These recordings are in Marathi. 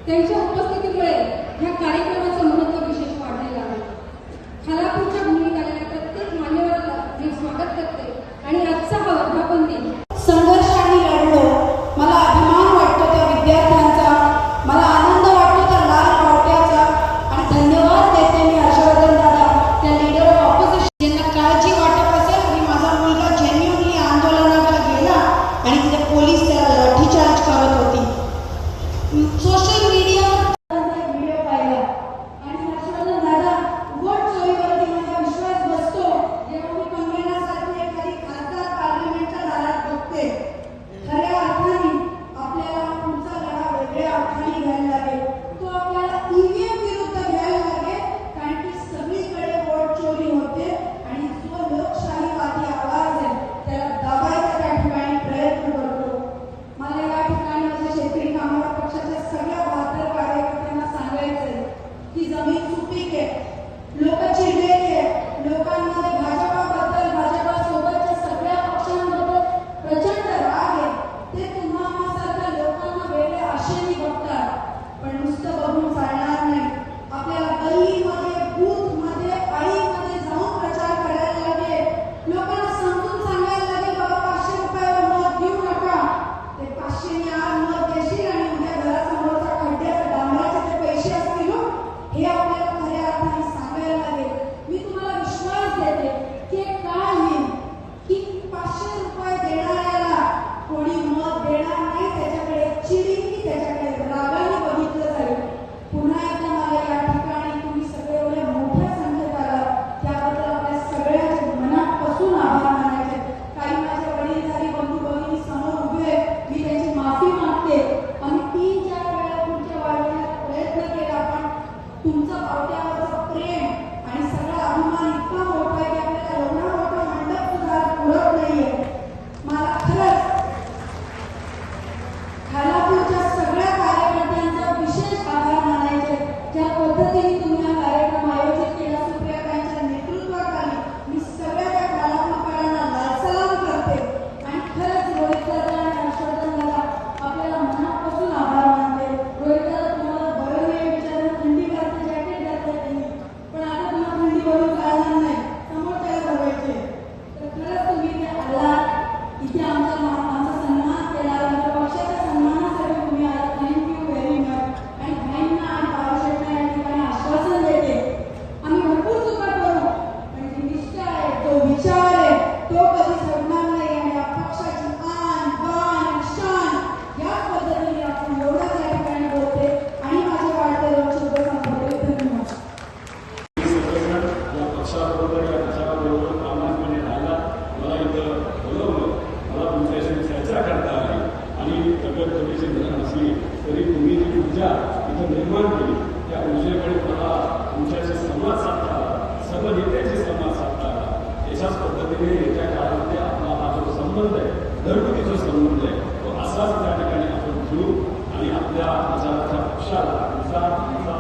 त्यांच्या उपस्थितीमुळे ह्या कार्यक्रमाचं महत्त्व विशेष वाढलेलं आहे. खालापूरच्या भूमीत आलेल्या प्रत्येक मान्यवराला मी स्वागत करते आणि आजचा हा वर्धापन दिन संघर्षाने लढलो. मला अभिमान वाटतो त्या विद्यार्थ्यांचा, मला आनंद वाटतो त्या लाल पावट्याचा आणि धन्यवाद देते मी हर्षवर्धन दादा, त्या लीडर ऑफ ऑपोजिशन ज्यांना काळजी वाटत असेल आणि माझा मुलगा जेन्युअनली आंदोलनाला गेला आणि तिथे पोलीस त्याला लाठीचार्ज करत होती. सोशल मीडियावर व्हिडिओ पाहिला आणि हर्षवर्धन दादा वोट चोरीवरती माझा विश्वास बसतो जेव्हा मी कंगनासारखी एखादी खासदार पार्लमेंटच्या दारात बघते. खऱ्या अर्थाने आपल्याला पुढचा लढा वेगळ्या अर्थाने घ्यायला लागेल. तो आपल्याला ईव्हीएम विरुद्ध घ्यायला लागेल, कारण की सगळीकडे वोट चोरी होते आणि जो लोकशाहीवादी आवाज आहे त्याला दाबायचा त्या ठिकाणी प्रयत्न करतो. मला या ठिकाणी माझ्या शेतकरी कामगार पक्षाच्या सगळ्या बहादर कार्यकर्त्यांना सांगायचंय की जमीन सुपीक आहे, लोक चिडलेली आहे, लोकांमध्ये भाजपाबद्दल भाजपासोबतच्या सगळ्या पक्षांबद्दल प्रचंड राग आहे. ते तुम्हासारख्या लोकांना वेगळे आशेने बघतात, पण नुसतं बघून चालणार नाही. आपल्याला गल्लीमध्ये, बूथमध्ये, आळीमध्ये जाऊन प्रचार करायला लागेल. लोकांना समजून सांगायला लागेल, बाबा 500 रुपयावर मत देऊ नका. ते 500 ने आज मत देशील आणि उद्या घरासमोरच्या खड्ड्यात डांबराचे ते पैसे असतील हो. हे आपल्याला खऱ्या अर्थाने सांगायला लागेल. मी तुम्हाला विश्वास देते की एक काळ येईल की 500 रुपये देणाऱ्याला कोणी मत देणार नाही, त्याच्याकडे चिडीने, त्याच्याकडे रागाने बघितलं जाईल. पुन्हा एकदा मला या ठिकाणी तुम्ही सगळे एवढ्या मोठ्या संख्येत आलात त्याबद्दल आपल्या सगळ्यांचे मनापासून आभार मानायचे. काही माझ्या वडीलधारी बंधू भगिनी समोर उभे आहेत, मी त्यांची माफी मागते. आम्ही 3-4 वेळा तुमच्या वाढवण्याचा प्रयत्न केला, पण तुमचं पावट्यावरचं प्रेम आणि सगळा अभिमान इतका मोठा आहे की आपल्याला एवढा मोठा मंडप सुद्धा पुरत नाहीये. मला खरंच खालापूरच्या सगळ्या कार्यकर्त्यांचा विशेष आभार मानायचे. ज्या पद्धतीने तुम्ही हा कार्यक्रम आयोजित केला सुप्रियाताईंच्या नेतृत्वाखाली, मी सगळ्या त्या खालापूरकरांना लालसलाम करते आणि खरंच रोहित दादा आणि हर्षवर्धन दादा आपल्याला मनापासून आभार मानते. रोहित दादा तुम्हाला बरं नाही विचारून थंडी वाजते, जॅकेट घातलं त्यांनी, पण आता तुम्हाला थंडीवरून चालणार नाही, समोर त्याला बघायचे. तर खरंच तुम्ही इथे आलात, इथे आमचा सन्मान केला, आमच्या पक्षाच्या सन्मानासाठी तुम्ही आला. Thank you very much. आणि भाईंना आणि बाबासाहेबांना या ठिकाणी आश्वासन देते, आम्ही भरपूर चुका करू, पण जी निष्ठा आहे, तो विचार आहे, तो कधी सोडणार नाही. आणि या पक्षाची आन बान शान या पद्धतीने आपण एवढंच या ठिकाणी बोलते आणि माझे वाढते दोन शब्द संपवते. धन्यवाद. या पक्षाबरोबर या पक्षाबरोबर प्रामाणिकपणे राहिला, मला इथं बोलवलं, मला तुमच्याशी चर्चा करता आली आणि तब्येत थोडीशी धरण असली तरी तुम्ही जी ऊर्जा इथं निर्माण केली त्या ऊर्जेकडे मला तुमच्याशी संवाद साधता आला, सर्व नेत्याशी संवाद साधता आला. याच्याच पद्धतीने येत्या काळामध्ये आपला हा जो संबंध आहे, घरगुती जो संबंध आहे, तो असाच त्या ठिकाणी आपण ठेवू आणि आपल्या विचाराच्या पक्षाला,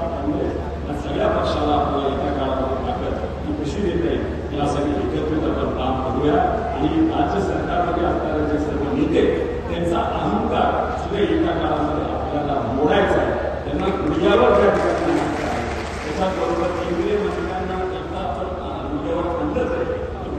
काँग्रेस या सगळ्या पक्षाला आपल्याला येत्या काळामध्ये ताकद ही कशी देता येईल यासाठी एकत्रित आपण काम करूया. आणि राज्य सरकारमध्ये असणारे जे सर्व नेते त्यांचा अहंकार सुद्धा येत्या काळामध्ये आपल्याला मोडायचा आहे, त्यांना गुडघ्यावर त्या ठिकाणी त्याच्याबरोबर केंद्रीय मंत्र्यांना एकदा आपण गुडघ्यावर आणलंच आहे.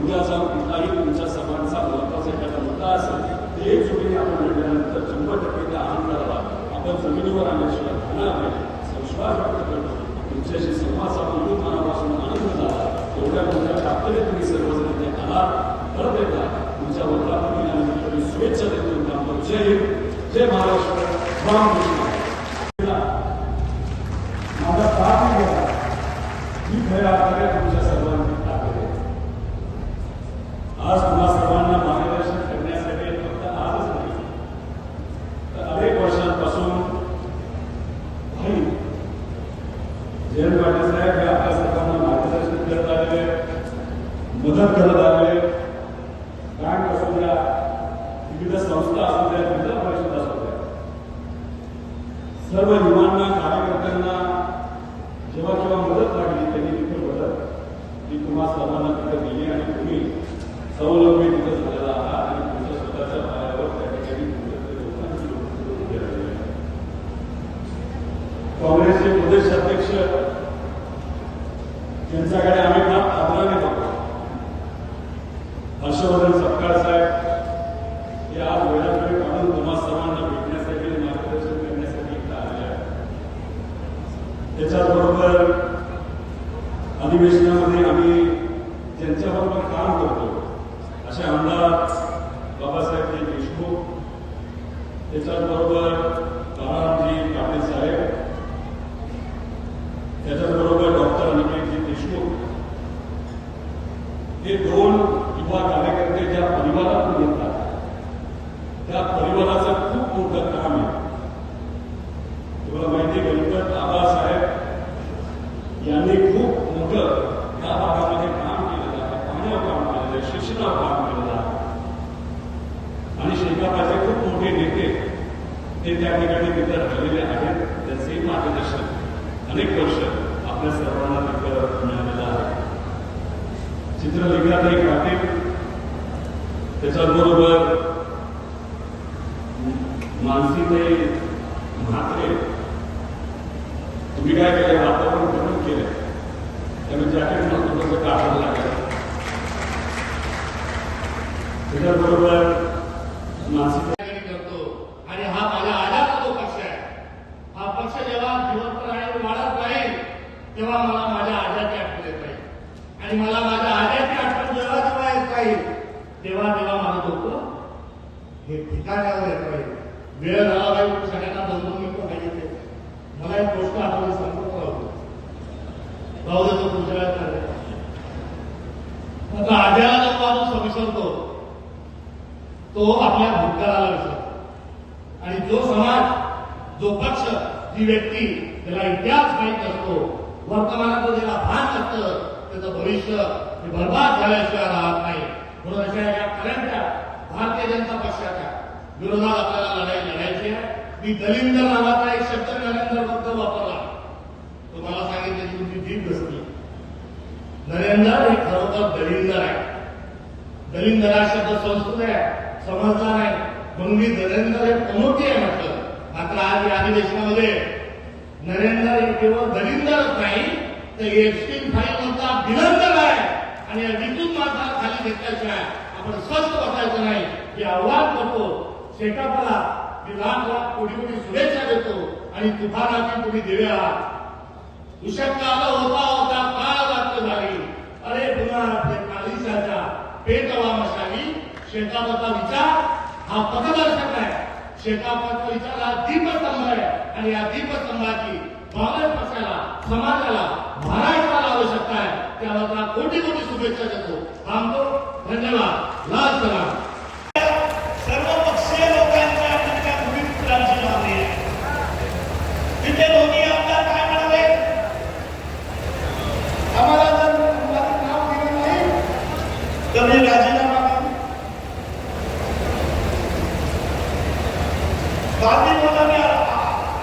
उद्या जाऊन कुठलाही तुमच्या सर्वांचा महत्वाचा एखादा मुद्दा असेल ते एक जोडीने आपण लढल्यानंतर 100% त्या अहंकाराला आपण जमिनीवर आणल्याशिवाय होणार नाही. विश्वास व्यक्त करतो तुमच्याशी संवाद साधून खूप मनापासून आनंद झाला. एवढ्या मोठ्या ताकदीने तुम्ही सर्वजण इथे आला. परत एकदा तुमच्या वर्धापन दिनानिमित्त शुभेच्छा देतो. जय हिंद, जय महाराष्ट्र. माझा ताप गेला ही खऱ्या अर्थाने तुमच्या सर्वांची ताकद आहे. आज तुम्हा सर्वांना मार्गदर्शन करण्यासाठी फक्त आजच नाही तर अनेक वर्षांपासून भाई जयंत पाटील साहेब हे आपल्या सर्वांना मार्गदर्शन करत आलेले, मदत करत आलेले. बँक असू द्या, विविध संस्था असू द्या, जिल्हा परिषद असू द्या, सर्व युवांना, कार्यकर्त्यांना जेव्हा केव्हा मदत लागली त्यांनी तिथे मदत ती तुम्हा सर्वांना तिथे दिली आणि तुम्ही स्वावलंबी तिथे झालेला आहात आणि तुमच्या स्वतःच्या पायावर त्या ठिकाणी काँग्रेसचे प्रदेशाध्यक्ष यांच्याकडे आम्ही फार आदराने बघतो. हर्षवर्धन सपकाळ साहेब हे आज वेळात वेळ काढून तुम्हा सर्वांना भेटण्यासाठी आणि मार्गदर्शन करण्यासाठी इथं आले आहेत. त्याच्याचबरोबर अधिवेशनामध्ये आम्ही ज्यांच्याबरोबर काम करतो असे आमदार बाबासाहेब देशमुख, त्याच्याचबरोबर बाळारामजी पाटील साहेब, त्याच्याचबरोबर डॉक्टर अनिकेतजी देशमुख, हे दोन युवा कार्यकर्ते ज्या परिवारातून येतात त्या परिवाराचं खूप मोठं काम आहे. तुम्हाला माहिती आहे गणपत आबासाहेब यांनी खूप मोठं या भागामध्ये काम केलेलं आहे, पाण्यावर काम केलेलं आहे, शिक्षणावर काम केलेलं आहे आणि शेकापाचे खूप मोठे नेते ते त्या ठिकाणी तिथे राहिलेले आहेत. त्यांचेही मार्गदर्शन अनेक वर्ष आपल्या सर्वांना तिथं मिळालेलं आहे. चित्रलेखाताई पाटील, त्याच्याबरोबर मानसीताई म्हात्रे, तुम्ही काय केलं, वातावरण गरम केलं, त्यामुळे जॅकेट मला थोडंसं काढायला लागलं. त्याच्याबरोबर मानसीताई करतो आणि हा माझा आजाचा तो पक्ष आहे. हा पक्ष जेव्हा जिवंत राहील, वाढत राहील, तेव्हा मला माझ्या आजाची आठवण येत राहील आणि मला माझ्या आजाची आठवण जेव्हा जेव्हा येत राहील तेव्हा तेव्हा माझं डोकं हे ठिकाण्यावर येत राहील. वेळ झाला पाहिजे, सगळ्यांना 2-2 मिनिटं पाहिजे. मला एक गोष्ट आठवली, सांगतो राहू देतो पुढच्या आता आजाला जो माणूस विसरतो तो आपल्या भूतकाळाला विसरतो आणि जो समाज, जो पक्ष, जी व्यक्ती त्याला इतिहास माहीत नसतो, वर्तमानाचं ज्याला भान नसतं, त्याचं भविष्य हे बर्बाद झाल्याशिवाय राहत नाही. म्हणून अशा या खऱ्यांच्या भारतीय जनता पक्षाच्या विरोधात आपल्याला लढाई लढायची आहे. मी दलिंदर नावाचा एक शब्द नरेंद्रबद्दल वापरला, तुम्हाला सांगितलं की तुमची जीभ बसली. नरेंद्र हे खरोखर दलिंदर आहे. दलिंदर हा शब्द संस्कृत आहे, समजला नाही म्हणून मी नरेंद्र हे प्रमुख आहे म्हटलं. मात्र आज या अधिवेशनामध्ये नरेंद्र हे केवळ दलिंदरच नाही तर एफस्टीन फाईल मधला बिलंदर आहे आणि या विद्युत माणसाला खाली घेतल्याशिवाय आपण स्वस्थ बसायचं नाही हे आव्हान करतो. शेकापाला मी लाख कोटी कोटी शुभेच्छा देतो आणि तुफानाची तुम्ही दिवे आहात. उशक्काला होता होता काळ रात्र झाली, अरे पुन्हा कालिशाच्या पेटवा मशाली. शेकापाचा विचार हा पथदर्शक आहे. शेकापाचा विचार हा दीपस्तंभ आहे आणि या दीपस्तंभाची काँग्रेस पक्षाला, समाजाला, महाराष्ट्राला आवश्यकता आहे. त्याला कोटी कोटी शुभेच्छा देतो. थांबतो. धन्यवाद. लाल सलाम. सर्व पक्षीय लोकांच्या तितक्या भूमिपुत्रांची मागणी आहे. तिथे दोन्ही आमदार काय म्हणाले, आम्हाला जर नाव दिलं नाही तर मी राजीनामा करू. गांधी मुलांनी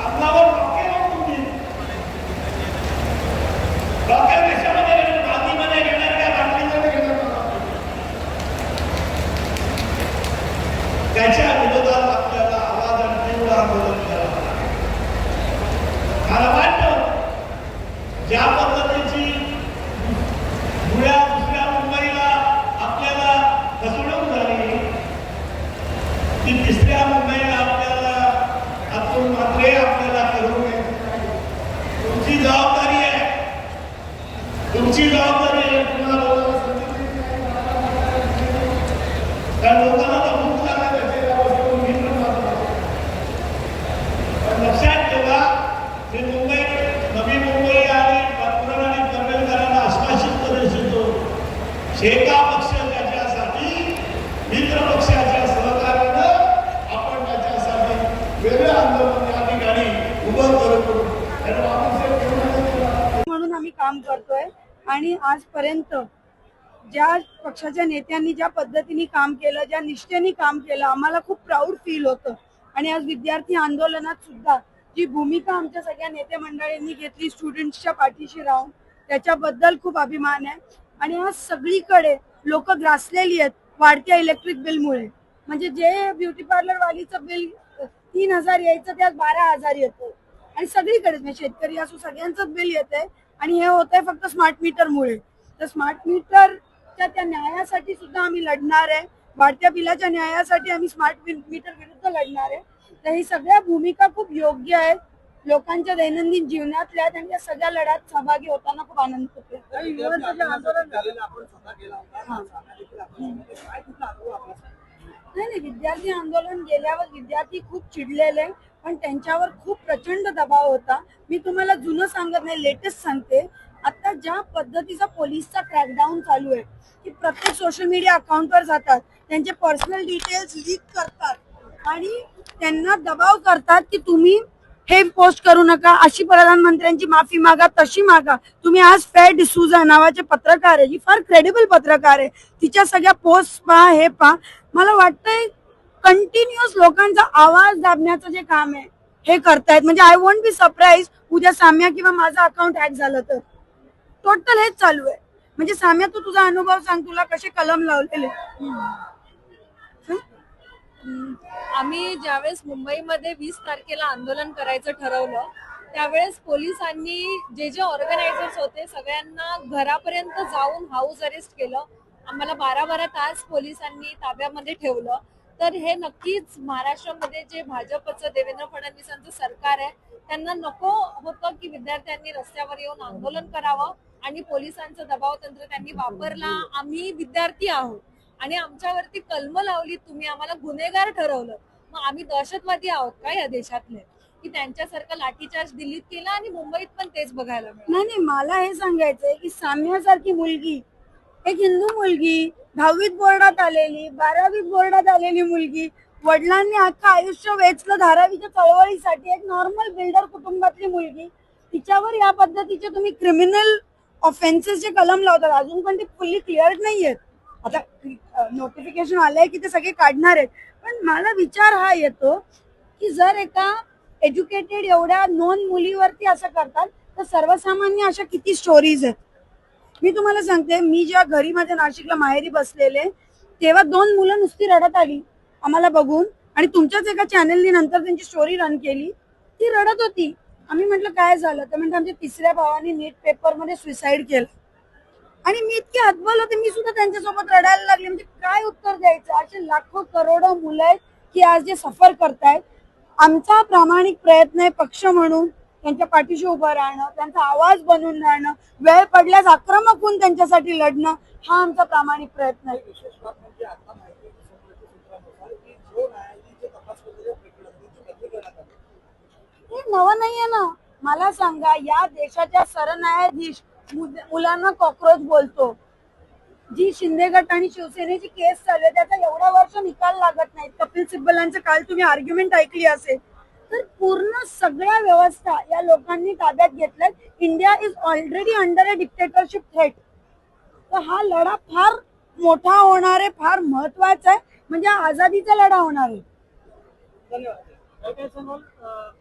अन्नावर डोके लावून तुम्ही डोक्या देशामध्ये गांधीमध्ये घेणार का गांधीमध्ये घेणार त्याच्या विरोधात आपल्याला आवाज आणि तीव्र आंदोलन करावं लागेल. मला वाटतं ज्या पद्धतीची धुळ्या दुसऱ्या मुंबईला आपल्याला फसवणूक झाली, ती तिसऱ्या मुंबईला आपल्याला आपण मात्र आपल्याला करू नये. तुमची जबाबदारी आहे, तुमची जबाबदारी आहे. तुम्हाला बोलायला संधी कारण लोकांना तर भूक लागत असेल, पण लक्षात ठेवा, ते मुंबई, नवी मुंबई आणि पुरण आणि पनवेलकरांना आश्वासित करू इच्छितो. शेका पक्ष त्याच्यासाठी, मित्र पक्षाच्या सहकार्यानं आपण त्याच्यासाठी वेगळं आंदोलन या ठिकाणी उभं करू. म्हणून आम्ही काम करतोय आणि आजपर्यंत ज्या पक्षाच्या नेत्यांनी ज्या पद्धतीने काम केलं, ज्या निष्ठेने काम केलं, आम्हाला खूप प्राऊड फील होतं. आणि आज विद्यार्थी आंदोलनात सुद्धा जी भूमिका आमच्या सगळ्या नेते मंडळींनी घेतली, स्टुडंट्सच्या पाठीशी राहून, त्याच्याबद्दल खूप अभिमान आहे. आणि आज सगळीकडे लोक ग्रासलेली आहेत वाढत्या इलेक्ट्रिक बिलमुळे. म्हणजे जे ब्युटी पार्लर वालीचं बिल 3,000 यायचं ते आज 12,000 येतं आणि सगळीकडेच म्हणजे शेतकरी असो सगळ्यांचंच बिल येतंय आणि हे होतंय फक्त स्मार्ट मीटरमुळे. तर स्मार्ट मीटरच्या त्या न्यायासाठी सुद्धा आम्ही लढणार आहे. वाढत्या बिलाच्या न्यायासाठी आम्ही स्मार्ट मीटर विरुद्ध लढणार आहे. तर ही सगळ्या भूमिका खूप योग्य आहेत, लोकांच्या दैनंदिन जीवनातल्या आहेत आणि या सगळ्या लढ्यात सहभागी होताना खूप आनंद होतो. नाही, विद्यार्थी आंदोलन गेल्यावर विद्यार्थी खूप चिडलेले, पण त्यांच्यावर खूप प्रचंड दबाव होता. मी तुम्हाला जुनं सांगत नाही, लेटेस्ट सांगते. आता ज्या पद्धतीचा पोलिसचा क्रॅकडाऊन चालू आहे की प्रत्येक सोशल मीडिया अकाउंटवर जातात, त्यांचे पर्सनल डिटेल्स लीक करतात आणि त्यांना दबाव करतात की तुम्ही हे पोस्ट करू नका, अशी प्रधानमंत्र्यांची माफी मागा, तशी मागा. तुम्ही आज फेर डिसूजा नावाचे पत्रकार आहे, जी फार क्रेडिबल पत्रकार आहे, तिच्या सगळ्या पोस्ट पहा, हे पहा. मला वाटतंय कंटिन्युअस लोकांचा आवाज दाबण्याचं जे काम आहे हे करतायत. म्हणजे आय वोंट बी सरप्राईज उद्या साम्या किंवा माझं अकाउंट हॅक झालं तर. टोटल हेच चालू आहे. म्हणजे साम्या, तू तुझा अनुभव सांग, तुला कसे कलम लावलेले? आम्ही ज्यावेळेस मुंबईमध्ये 20 तारखेला आंदोलन करायचं ठरवलं, त्यावेळेस पोलिसांनी जे ऑर्गनायझर्स होते सगळ्यांना घरापर्यंत जाऊन हाऊस अरेस्ट केलं. आम्हाला 12-12 तास पोलिसांनी ताब्यामध्ये ठेवलं. तर हे नक्कीच महाराष्ट्रामध्ये जे भाजपचं देवेंद्र फडणवीसांचं सरकार आहे त्यांना नको होतं की विद्यार्थ्यांनी रस्त्यावर येऊन आंदोलन करावं आणि पोलिसांचं दबाव तंत्र त्यांनी वापरला. आम्ही विद्यार्थी आहोत आणि आमच्यावरती कलम लावली, तुम्ही आम्हाला गुन्हेगार ठरवलं, मग आम्ही दहशतवादी आहोत का या देशातले? की त्यांच्यासारखं लाठीचार्ज दिल्लीत केला आणि मुंबईत पण तेच बघायला मिळालं. नाही, मला हे सांगायचंय की साम्यासारखी मुलगी, एक हिंदू मुलगी, 10वीत बोर्डात आलेली, 12वीत बोर्डात आलेली मुलगी, वडिलांनी अख्खं आयुष्य वेचलं धारावीच्या चळवळीसाठी, एक नॉर्मल बिल्डर कुटुंबातली मुलगी, तिच्यावर या पद्धतीचे तुम्ही क्रिमिनल ऑफेन्सेसचे कलम लावतात. अजून पण ते फुल्ली क्लिअर नाहीयेत. आता नोटिफिकेशन आलंय की ते सगळे काढणार आहेत. पण मला विचार हा येतो की जर एका एज्युकेटेड एवढ्या नॉन मुलीवरती असं करतात तर सर्वसामान्य अशा किती स्टोरीज आहेत. मी तुम्हाला सांगते, मी जेव्हा घरी माझ्या नाशिकला माहेरी बसलेले तेव्हा 2 मुलं नुसती रडत आली आम्हाला बघून आणि तुमच्याच एका चॅनलनी नंतर त्यांची स्टोरी रन केली. ती रडत होती. आम्ही म्हटलं काय झालं, तर म्हणजे आमच्या 3ऱ्या भावाने नीट पेपरमध्ये सुसाईड केलं. आणि मी इतकी हतबल होते, मी सुद्धा त्यांच्यासोबत रडायला लागले. म्हणजे काय उत्तर द्यायचं? असे लाखो करोडो मुलं आहेत की आज जे सफर करतायत. आमचा प्रामाणिक प्रयत्न आहे पक्ष म्हणून त्यांच्या पाठीशी उभं राहणं, त्यांचा आवाज बनून राहणं, वेळ पडल्यास आक्रमक होऊन त्यांच्यासाठी लढणं, हा आमचा प्रामाणिक प्रयत्न आहे. हे नवं नाहीये ना. मला सांगा, या देशाच्या सरन्यायाधीश मुलांना कॉक्रोच बोलतो. जी शिंदे गट आणि शिवसेनेची केस चालू आहे त्याचा एवढा वर्ष निकाल लागत नाही. कपिल सिब्बलांचं काल तुम्ही आर्ग्युमेंट ऐकली असेल. तर पूर्ण सगळ्या व्यवस्था या लोकांनी ताब्यात घेतल्यात. India is already under a dictatorship threat. तर हा लढा फार मोठा होणार आहे, फार महत्वाचा आहे. म्हणजे आझादीचा लढा होणार आहे. धन्यवाद.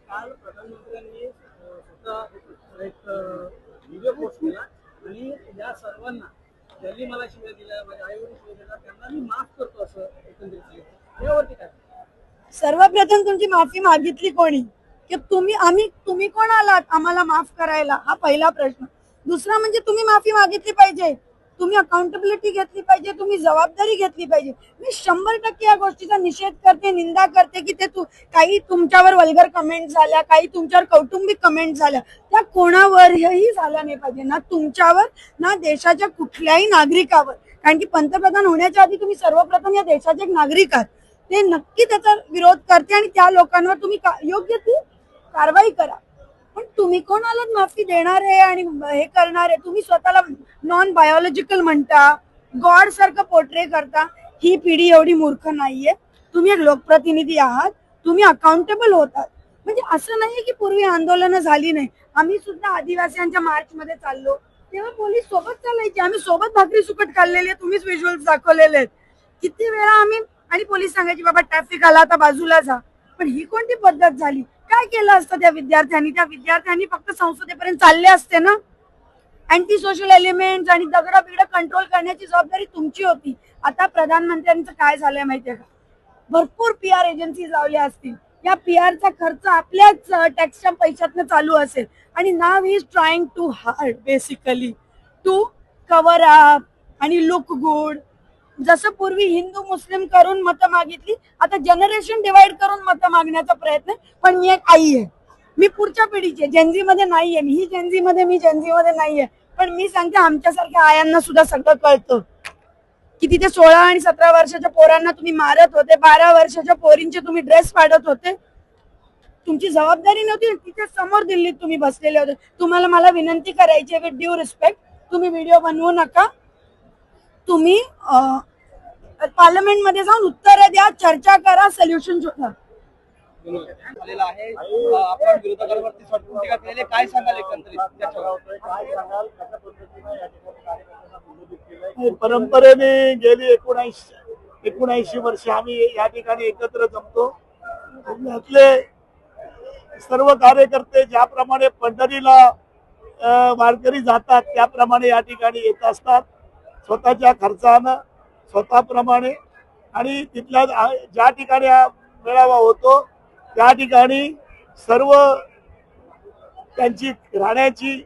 काल प्रधानमंत्र्यांनी स्वतः एक व्हिडिओ पोस्ट केला आणि या सर्वांना ज्यांनी मला शिव्या दिल्या, माझ्या आईवडील शिव्या दिल्या, त्यांना मी माफ करतो असं एकंदरीत यावरती काय? सर्वप्रथम तुमची माफी मागितली कोणी? की तुम्ही कोण आलात आम्हाला माफ करायला? हा पहिला प्रश्न. दुसरा म्हणजे तुम्ही माफी मागितली पाहिजे, तुम्ही अकाउंटेबिलिटी घेतली पाहिजे, तुम्ही जबाबदारी घेतली पाहिजे. मी 100% या गोष्टीचा निषेध करते, निंदा करते की ते काही तुमच्यावर वल्गर कमेंट झाल्या, काही तुमच्यावर कौटुंबिक कमेंट झाल्या, त्या कोणावरही झाल्या नाही पाहिजे. ना तुमच्यावर, ना देशाच्या कुठल्याही नागरिकावर. कारण की पंतप्रधान होण्याच्या आधी तुम्ही सर्वप्रथम या देशाचे एक नागरिक आहात. ते नक्की त्याचा विरोध करते आणि त्या लोकांवर तुम्ही योग्य ती कारवाई करा. पण तुम्ही कोण आलात माफी देणारे आणि हे करणारे? तुम्ही स्वतःला नॉन बायोलॉजिकल म्हणता, गॉड सारखं पोर्ट्रे करता. ही पिढी एवढी मूर्ख नाहीये. तुम्ही एक लोकप्रतिनिधी आहात, तुम्ही अकाउंटेबल होतात. म्हणजे असं नाहीये की पूर्वी आंदोलनं झाली नाही. आम्ही सुद्धा आदिवासींच्या मार्च मध्ये चाललो तेव्हा पोलीस सोबत चालायचे. आम्ही सोबत भाकरी सुकट खाल्लेले, तुम्हीच व्हिज्युअल्स दाखवलेले आहेत. किती वेळा आम्ही, आणि पोलीस सांगायची बाबा ट्रॅफिक आला आता बाजूला जा. पण ही कोणती पद्धत झाली? काय केलं असतं त्या विद्यार्थ्यांनी? त्या विद्यार्थ्यांनी फक्त संसदेपर्यंत चालले असते ना. अँटी सोशल एलिमेंट्स आणि दगडा बिगडा कंट्रोल करण्याची जबाबदारी तुमची होती. आता प्रधानमंत्र्यांचं काय झालंय माहितीये का? भरपूर PR एजन्सीज लावल्या असतील. या PR चा खर्च आपल्याच टॅक्सच्या पैशातनं चालू असेल आणि now he is trying too hard basically to cover up आणि लुक गुड. जसं पूर्वी हिंदू मुस्लिम करून मतं मागितली, आता जनरेशन डिवाइड करून मतं मागण्याचा प्रयत्न आहे. पण मी एक आई आहे, मी पुढच्या पिढीची आहे, जेनझी मध्ये नाहीये मी, ही जेनझी मध्ये नाहीये. पण मी सांगते आमच्यासारख्या आयांना सुद्धा सगळं कळतं की तिथे 16 आणि 17 वर्षाच्या पोरांना तुम्ही मारत होते, 12 वर्षाच्या पोरींचे तुम्ही ड्रेस फाडत होते. तुमची जबाबदारी नव्हती, तिथे समोर दिल्लीत तुम्ही बसलेले होते. तुम्हाला मला विनंती करायची विथ ड्यू रिस्पेक्ट, तुम्ही व्हिडिओ बनवू नका. तुम्ही पार्लमेंट मध्ये जाऊन उत्तरं द्या, चर्चा करा, सोल्युशन शोधा. झालेला आहे. आपण विरोधकांवरती सडकून टीका केलेली आहे. काय सांगाल एकंदरीत त्याच्यावर? परंपरेने गेली 79 वर्ष आम्ही या ठिकाणी एकत्र जमतो. यातले सर्व कार्यकर्ते ज्याप्रमाणे पंढरीला वारकरी जातात त्याप्रमाणे या ठिकाणी येत असतात, स्वतःच्या खर्चानं स्वतःप्रमाणे. आणि तिथल्या ज्या ठिकाणी हा मेळावा होतो त्या ठिकाणी सर्व त्यांची राहण्याची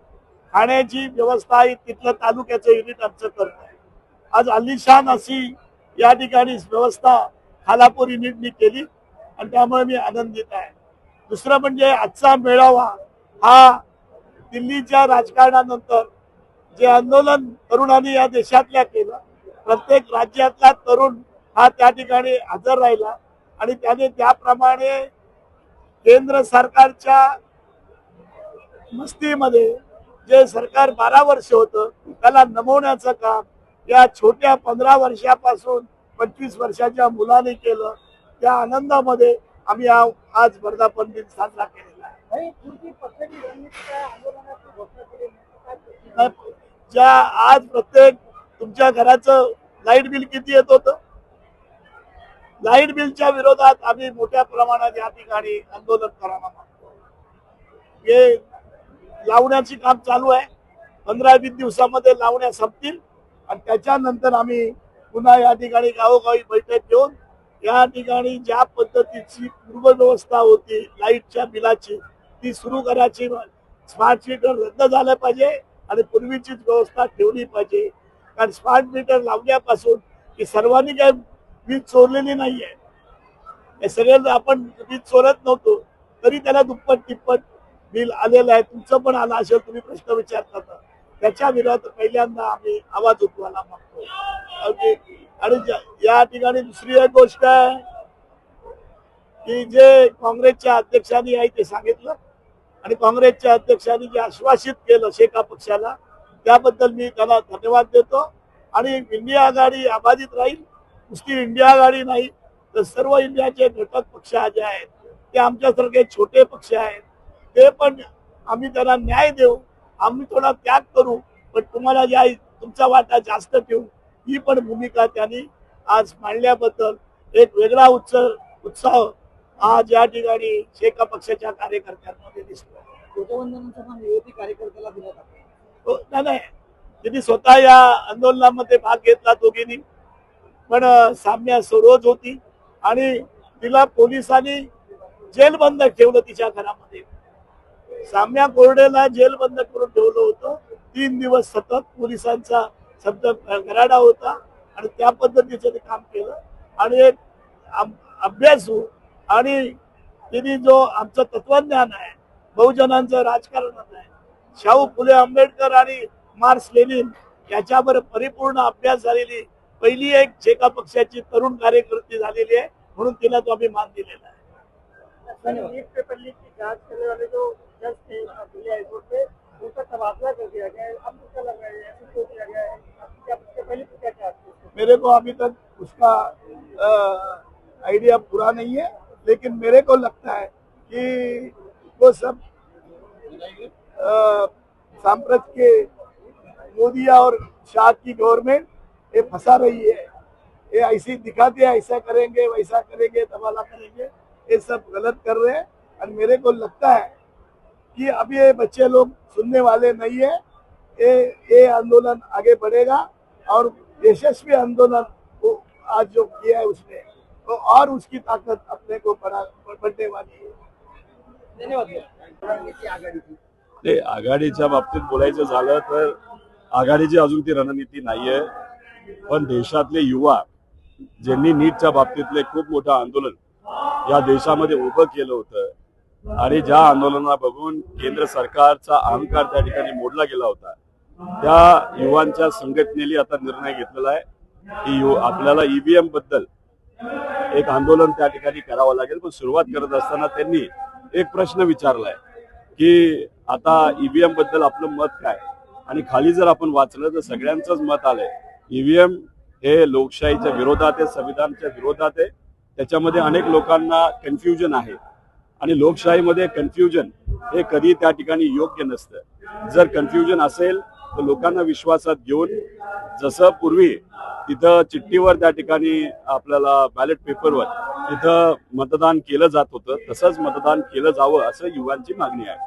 खाण्याची व्यवस्था ही तिथलं तालुक्याचं युनिट आमचं करतं. आज आलिशान अशी या ठिकाणी व्यवस्था खालापूर युनिटनी केली आणि त्यामुळे मी आनंदित आहे. दुसरं म्हणजे आजचा मेळावा हा दिल्लीच्या राजकारणानंतर जे आंदोलन तरुणांनी या देशातल्या केलं, प्रत्येक राज्यातला तरुण हा त्या ठिकाणी हजर राहिला आणि त्याने त्याप्रमाणे केंद्र सरकारच्या मस्तीमध्ये जे सरकार 12 वर्ष होतं त्याला नमवण्याचं काम या छोट्या 15 वर्षापासून 25 वर्षाच्या मुलाने केलं. त्या आनंदामध्ये आम्ही आज वर्धापन दिन साजरा केलेला आहे. ज्या आज प्रत्येक तुमच्या घराचं लाईट बिल किती येत होतं, लाईट बिलच्या विरोधात आम्ही मोठ्या प्रमाणात या ठिकाणी आंदोलन करायला मागतो. हे लावण्याचे काम चालू आहे. 15-20 दिवसामध्ये लावण्या संपतील आणि त्याच्यानंतर आम्ही पुन्हा या ठिकाणी गावोगावी बैठक घेऊन या ठिकाणी ज्या पद्धतीची पूर्वव्यवस्था होती लाईटच्या बिलाची ती सुरू करायची. स्मार्ट मीटर रद्द झालं पाहिजे आणि पूर्वीचीच व्यवस्था ठेवली पाहिजे. कारण स्मार्ट मीटर लावण्यापासून की सर्वांनी काय वीज चोरलेली नाहीये, हे सगळं आपण वीज चोरत नव्हतो तरी त्याला दुप्पट तिप्पट बिल आलेलं आहे. तुमचं पण आलं असेल, तुम्ही प्रश्न विचारता, त्याच्या विरोधात पहिल्यांदा आम्ही आवाज उठवायला मागतो. आणि या ठिकाणी दुसरी एक गोष्ट आहे की जे काँग्रेसच्या अध्यक्षांनी आहे ते सांगितलं आणि काँग्रेसच्या अध्यक्षांनी जे आश्वासित केलं शेका पक्षाला त्याबद्दल मी त्याला धन्यवाद देतो. आणि इंडिया आघाडी अबाधित राहील. नुसती इंडिया आघाडी नाही तर सर्व इंडियाचे घटक पक्ष जे आहेत ते आमच्यासारखे छोटे पक्ष आहेत, ते पण आम्ही त्यांना न्याय देऊ. आम्ही थोडा त्याग करू पण तुम्हाला ज्या तुमचा वाटा जास्त ठेवू, ही पण भूमिका त्यांनी आज मांडल्याबद्दल एक वेगळा उत्साह आज या ठिकाणी शेका पक्षाच्या कार्यकर्त्यांमध्ये दिसतो. कार्यकर्त्याला दिला नाही, त्यांनी स्वतः या आंदोलनामध्ये भाग घेतला दोघींनी. पण साम्या सरोज होती आणि तिला पोलिसांनी जेलबंद ठेवलं तिच्या घरामध्ये. साम्या कोरडेला जेलबंद करून ठेवलं होतं. 3 दिवस सतत पोलिसांचा शब्द गराडा होता आणि त्या पद्धतीचं ते काम केलं. आणि एक अभ्यासू आणि तिने जो आमचं तत्वज्ञान आहे, बहुजनांचं राजकारण आहे, शाहू फुले आंबेडकर आणि मार्क्स लेनिन याच्यावर परिपूर्ण अभ्यास झालेली पहिली एक शेका पक्षाची तरुण कार्यकर्ती झालेली आहे, म्हणून तिला तो आम्ही मान दिलेला आहे. मेरे को अभी तक उसका आइडिया पूरा नहीं है, लेकिन मेरे को लगता है कि वो सब सांप्रत के मोदी और शाह की गवर्नमेंट ये फंसा रही है. ये ऐसी दिखाते हैं ऐसा करेंगे वैसा करेंगे तबाला करेंगे, ये सब गलत कर रहे हैं. और मेरे को लगता है कि अब ये बच्चे लोग सुनने वाले नहीं है. ये आंदोलन आगे बढ़ेगा और यशस्वी आंदोलन आज जो किया है उसने तो और उसकी ताकत अपने को बढ़ने वाली है. धन्यवाद. ते आघाडीच्या बाबतीत बोलायचं झालं तर आघाडीची अजून ती रणनीती नाहीये. पण देशातले युवा ज्यांनी नीटच्या बाबतीतले खूप मोठं आंदोलन या देशामध्ये उभं केलं होतं आणि ज्या आंदोलनाला बघून केंद्र सरकारचा अहंकार त्या ठिकाणी मोडला गेला होता, त्या युवांच्या संघटनेने आता निर्णय घेतलेला आहे की आपल्याला ईव्हीएम बद्दल एक आंदोलन त्या ठिकाणी करावं लागेल. पण सुरुवात करत असताना त्यांनी एक प्रश्न विचारलाय की आता ईव्हीएम बद्दल आपलं मत काय, आणि खाली जर आपण वाचलं तर सगळ्यांचंच मत आलंय ईव्हीएम हे लोकशाहीच्या विरोधात आहे, संविधानाच्या विरोधात आहे. त्याच्यामध्ये अनेक लोकांना कन्फ्युजन आहे आणि लोकशाहीमध्ये कन्फ्युजन हे कधी त्या ठिकाणी योग्य नसतं. जर कन्फ्युजन असेल तर लोकांना विश्वासात घेऊन जसं पूर्वी तिथं चिठ्ठीवर त्या ठिकाणी आपल्याला बॅलेट पेपरवर तिथं मतदान केलं जात होतं तसंच मतदान केलं जावं असं युवांची मागणी आहे.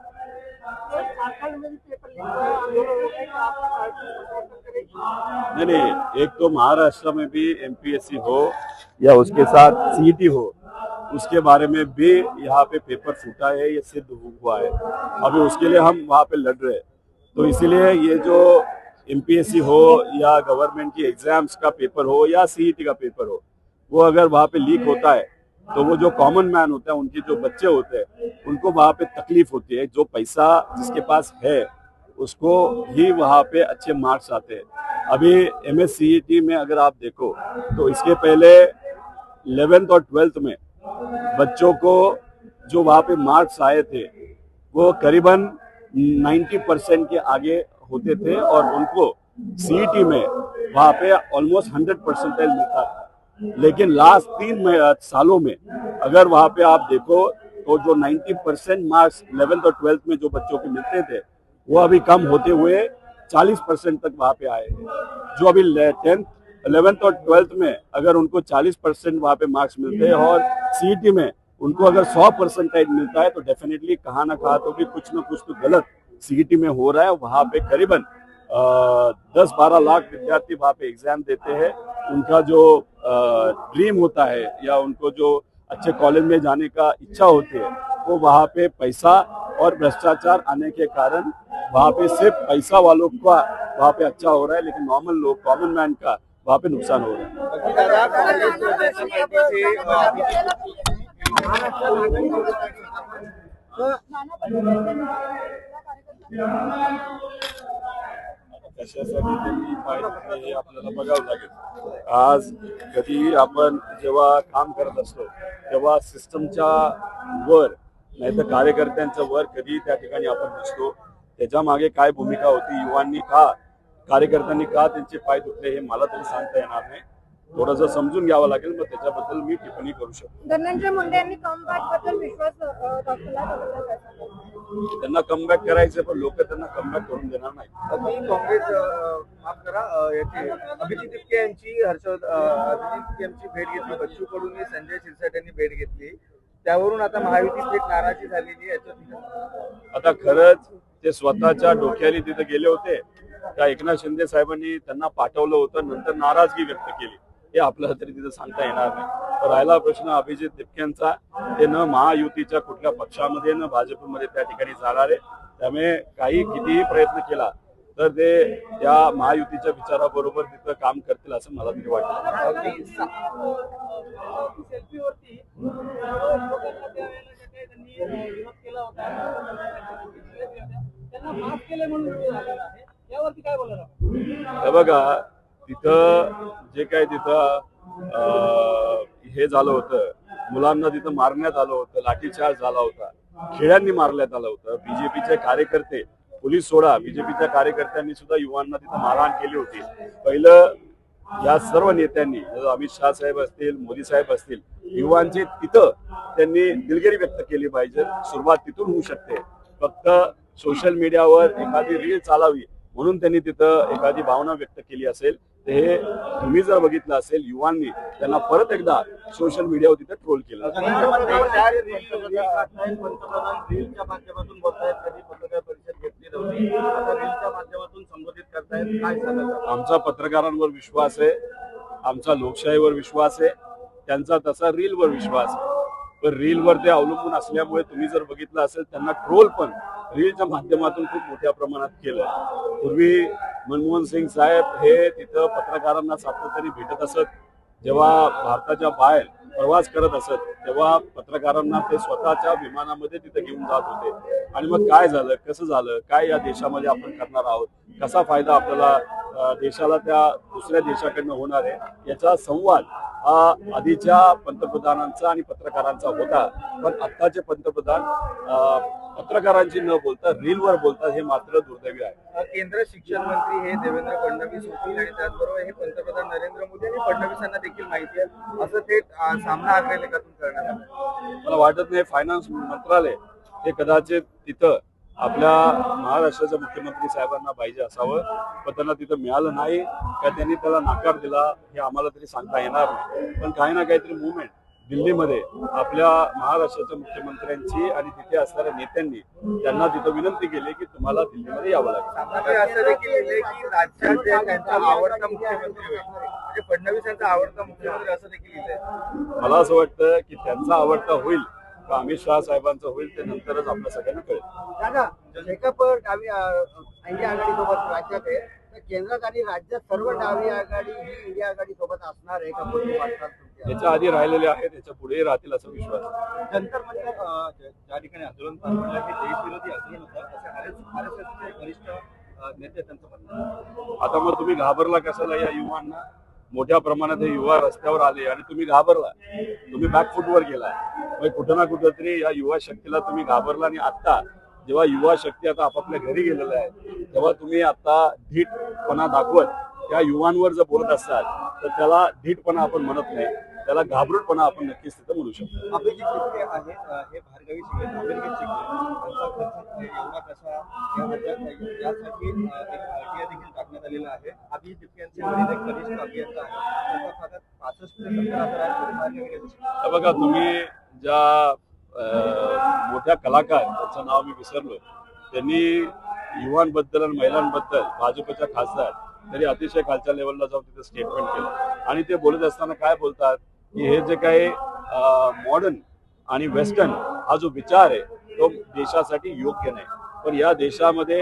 नहीं, एक तो महाराष्ट्र में भी एमपीएससी हो या उसके साथ सीईटी हो, उसके बारे में भी यहाँ पे पेपर फूटा है, ये सिद्ध हुआ है. अभी उसके लिए हम वहाँ पे लड़ रहे हैं. तो इसीलिए ये जो एमपीएससी हो या गवर्नमेंट की एग्जाम्स का पेपर हो या सीईटी का पेपर हो, वो अगर वहाँ पे लीक होता है तो वो जो कॉमन मैन होता है, उनके जो बच्चे होते हैं, उनको वहाँ पे तकलीफ होती है. जो पैसा जिसके पास है उसको ही वहाँ पे अच्छे मार्क्स आते हैं. अभी एमएससीईटी में अगर आप देखो तो इसके पहले 11th और 12th में बच्चों को जो वहाँ पे मार्क्स आए थे वो करीबन 90% के आगे होते थे और उनको सीईटी में वहाँ पे ऑलमोस्ट 100% मिलता था. लेकिन लास्ट 3 सालों में अगर वहाँ पे आप देखो तो जो 90% मार्क्स 11th और 12th में जो बच्चों को मिलते थे वो अभी कम होते हुए 40% तक वहाँ पे आए हैं. जो अभी 10th, 11th और 12th में अगर उनको 40% वहाँ पे मार्क्स मिलते हैं और सीईटी में उनको अगर 100% मिलता है तो डेफिनेटली कहाँ ना कहाँ तो भी कुछ ना कुछ तो गलत सीईटी में हो रहा है. वहाँ पे करीबन 10-12 लाख विद्यार्थी वहाँ पे एग्जाम देते हैं. उनका जो ड्रीम होता है या उनको जो अच्छे कॉलेज में जाने का इच्छा होती है वो वहाँ पे पैसा और भ्रष्टाचार आने के कारण वहाँ पे सिर्फ पैसा वालों का वहाँ पे अच्छा हो रहा है, लेकिन नॉर्मल लोग कॉमन मैन का वहाँ पे नुकसान हो रहा है. दादा, काँग्रेस जैसे कशासाठी त्यांनी पाहिजे हे आपल्याला बघावं लागेल. आज कधी आपण जेव्हा काम करत असतो तेव्हा सिस्टमच्या वर नाही तर कार्यकर्त्यांच्या वर कधी त्या ठिकाणी आपण नसतो. त्याच्या मागे काय भूमिका होती, युवांनी का, कार्यकर्त्यांनी का त्यांचे पाय दुखले हे मला तरी सांगता येणार नाही. थोडंसं समजून घ्यावं लागेल, मग त्याच्याबद्दल मी टिप्पणी करू शकतो. धनंजय मुंडे यांनी कमबॅक बद्दल विश्वास दाखवला. त्यांना कमबॅक करायचं पण लोक त्यांना कमबॅक करून देणार नाही. अभी काँग्रेस माफ करा याची अभिजित टिपके यांची अभिजित टिपके यांची भेट घेतली, बच्चू कडूंनी संजय शिरसाट यांनी भेट घेतली, त्यावरून आता महायुतीत एक नाराजी झालेली आहे. आता खरंच ते स्वतःच्या डोक्याने तिथे गेले होते का एकनाथ शिंदे साहेबांनी त्यांना पाठवलं होतं नंतर नाराजगी व्यक्त केली हे आपल्याला तरी तिथे सांगता येणार नाही. तर राहिला प्रश्न अभिजित टिपकेंचा, ते न महायुतीच्या कुठल्या पक्षामध्ये न भाजपमध्ये त्या ठिकाणी जाणार आहे. त्यामुळे काही कितीही प्रयत्न केला तर ते त्या महायुतीच्या विचाराबरोबर तिथं काम करतील असं मला तरी वाटतं. बघा तिथं जे काय तिथं हे झालं होतं, मुलांना तिथं मारण्यात आलं होतं, लाठीचार्ज झाला होता, खेळ्यांनी मारण्यात आलं होतं. बीजेपीचे कार्यकर्ते, पोलीस सोडा, बीजेपीच्या कार्यकर्त्यांनी सुद्धा युवांना तिथं मारहाण केली होती. पहिलं या सर्व नेत्यांनी, अमित शाह साहेब असतील, मोदी साहेब असतील, युवांची तिथं त्यांनी दिलगिरी व्यक्त केली पाहिजे. सुरुवात तिथून होऊ शकते. फक्त सोशल मीडियावर एखादी रील चालावी म्हणून त्यांनी तिथं एखादी भावना व्यक्त केली असेल तर हे तुम्ही जर बघितलं असेल, युवांनी त्यांना परत एकदा सोशल मीडियावर तिथं ट्रोल केलं. पंतप्रधान रीलच्या माध्यमातून बोलतायत, कधी पत्रकार परिषद घेतली नव्हती, आता रीलच्या माध्यमातून संबोधित करतायत. काय सांगाल? आमचा पत्रकारांवर विश्वास आहे, आमचा लोकशाहीवर विश्वास आहे त्यांचा तसा रीलवर विश्वास आहे. पण रीलवर ते अवलंबून असल्यामुळे तुम्ही जर बघितलं असेल त्यांना ट्रोल पण रीलच्या माध्यमातून खूप मोठ्या प्रमाणात केलं. पूर्वी मनमोहन सिंग साहेब हे तिथं पत्रकारांना सातत्याने भेटत असत. जेव्हा भारताच्या बाहेर प्रवास करत असत तेव्हा पत्रकारांना ते स्वतःच्या विमानामध्ये तिथे घेऊन जात होते. आणि मग काय झालं, कसं झालं, काय या देशामध्ये आपण करणार आहोत, कसा फायदा आपल्याला देशाला त्या दुसऱ्या देशाकडनं होणार आहे, याचा संवाद हा आधीच्या पंतप्रधानांचा आणि पत्रकारांचा होता. पण आत्ताचे पंतप्रधान पत्रकारांची न बोलता रीलवर बोलतात, हे मात्र दुर्दैवी आहे. केंद्र शिक्षण मंत्री हे देवेंद्र फडणवीस होतील आणि त्याचबरोबर हे पंतप्रधान नरेंद्र मोदी आणि फडणवीसांना देखील माहिती आहे, असं थेट सामना आग्रलेखातून करण्यात आलं. मला वाटत नाही फायनान्स मंत्रालय हे कदाचित तिथं आपल्या महाराष्ट्राच्या मुख्यमंत्री साहेबांना पाहिजे असावं, पण त्यांना तिथं मिळालं नाही का त्यांनी त्याला नकार दिला हे आम्हाला तरी सांगता येणार नाही. पण काही ना काहीतरी मुवमेंट दिल्लीमध्ये आपल्या महाराष्ट्राच्या मुख्यमंत्र्यांची आणि तिथे असणाऱ्या नेत्यांनी त्यांना तिथं विनंती केली की तुम्हाला दिल्लीमध्ये यावं लागेल. सामनामध्ये असं देखील लिहिलंय की राज्यात त्यांचा आवडता मुख्यमंत्री होईल, म्हणजे फडणवीस यांचा आवडता मुख्यमंत्री असं देखील लिहिलंय. मला असं वाटतं की त्यांचा आवडता होईल का अमित शहा साहेबांचा होईल ते नंतरच आपल्या सगळ्यांना कळेल. दादा, शेकाप डावी इंडिया आघाडी सोबत राज्यात आहे, तर केंद्रात आणि राज्यात सर्व डावी आघाडी ही इंडिया आघाडी सोबत असणार आहे का? पूर्वी वाटतात याच्या आधी राहिलेले आहेत, याच्या पुढेही राहतील असं विश्वास आहे. जंतर मंतर ज्या ठिकाणी आंदोलन पार पडलं हे देशविरोधी आंदोलन होतं असं RSSचे वरिष्ठ नेते त्यांचं म्हणणं आहे. आता मग तुम्ही घाबरला कशाला या युवांना? मोठ्या प्रमाणात हे युवा रस्त्यावर आले आणि तुम्ही घाबरला, तुम्ही बॅकफुटवर गेला. मग कुठं ना कुठं तरी या युवा शक्तीला तुम्ही घाबरला. आणि आता जेव्हा युवा शक्ती आता आपापल्या घरी गेलेल्या आहे तेव्हा तुम्ही आता धीटपणा दाखवत त्या युवांवर जर बोलत असाल तर त्याला धीटपणा आपण म्हणत नाही, त्याला घाबरूटपणा आपण नक्कीच तिथं म्हणू शकतो. अभिजित टिपके आहेत हे भारगावी शिकले, अमेरिकेत शिकले, त्यांचा खर्च एवढा कसा यासाठी एक आयडिया देखील टाकण्यात आलेला आहे. अभिजित टिपके यांचे वडील एक वरिष्ठ अभियंता आहे, त्यांचा पगार 65 ते 70,000 आहे. भारगावी तर बघा, तुम्ही ज्या मोठ्या कलाकार त्यांचं नाव मी विसरलो, त्यांनी युवांबद्दल आणि महिलांबद्दल भाजपच्या खासदार तरी अतिशय खालच्या लेवलला जाऊन तिथे स्टेटमेंट केलं. आणि ते बोलत असताना काय बोलतात की हे जे काही मॉडर्न आणि वेस्टर्न हा जो विचार आहे तो देशासाठी योग्य नाही. पण या देशामध्ये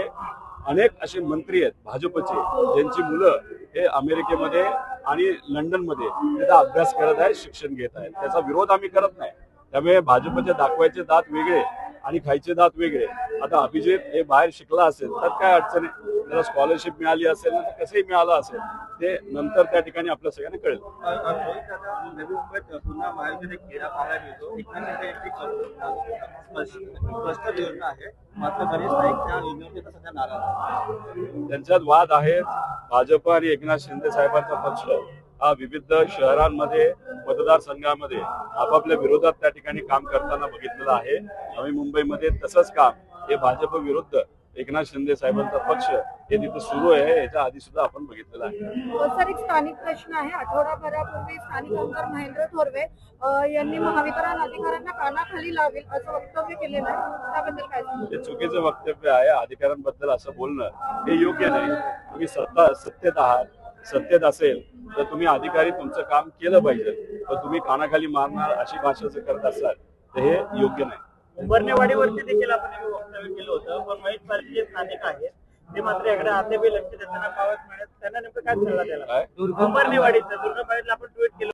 अनेक असे मंत्री आहेत भाजपचे ज्यांची मुलं हे अमेरिकेमध्ये आणि लंडनमध्ये तिथं अभ्यास करत आहेत, शिक्षण घेत आहेत. त्याचा विरोध आम्ही करत नाही. त्यामुळे भाजपचे दाखवायचे दात वेगळे आणि खायचे दात वेगळे. आता अभिजित हे बाहेर शिकला असेल तर काय अडचण आहे, त्याला स्कॉलरशिप मिळाली असेल ना तर कसंही मिळालं असेल ते नंतर त्या ठिकाणी आपल्या सगळ्यांना कळेल. रोहित, आता नवी मुंबईत पुन्हा महायुतीने खेळा पाहायला मिळतो. स्पष्ट योजना आहे, मात्र बरेच नाईक त्या योजनेवर सध्या नाराज आहेत. त्यांच्यात वाद आहेत. भाजप आणि एकनाथ शिंदे साहेबांचा पक्ष हा विविध शहरांमध्ये मतदारसंघामध्ये आपापल्या विरोधात त्या ठिकाणी काम करताना बघितलेलं आहे. नवी मुंबईमध्ये तसंच काम हे भाजप विरुद्ध एकनाथ शिंदे साहेबांचा पक्ष हे तिथे सुरू आहे. याच्या आधी सुद्धा आपण बघितलेलं आहे. सर, एक स्थानिक प्रश्न आहे. आठवडाभरापूर्वी स्थानिक आमदार महेंद्र थोरवे यांनी महावितरण अधिकाऱ्यांना कानाखाली लावेल असं वक्तव्य केलेलं आहे, त्याबद्दल काय सांगू? हे चुकीचं वक्तव्य आहे. अधिकाऱ्यांबद्दल असं बोलणं हे योग्य नाही. तुम्ही सत्तेत आहात, सत्तेत असेल तर तुम्ही अधिकारी तुमचं काम केलं पाहिजे. पण तुम्ही कानाखाली मारणार अशी भाषा जर करत असाल तर हे योग्य नाही. उंबरनेवाडीवरती देखील आपण हे वक्तव्य केलं होतं, पण महेश पाटील जे स्थानिक आहेत ते मात्र याकडे अद्यापही लक्ष देताना पावत मिळत, त्यांना नेमकं काय सल्ला द्यायला? काय उंबरनेवाडीचं दुर्गाबाईला आपण ट्विट केलं.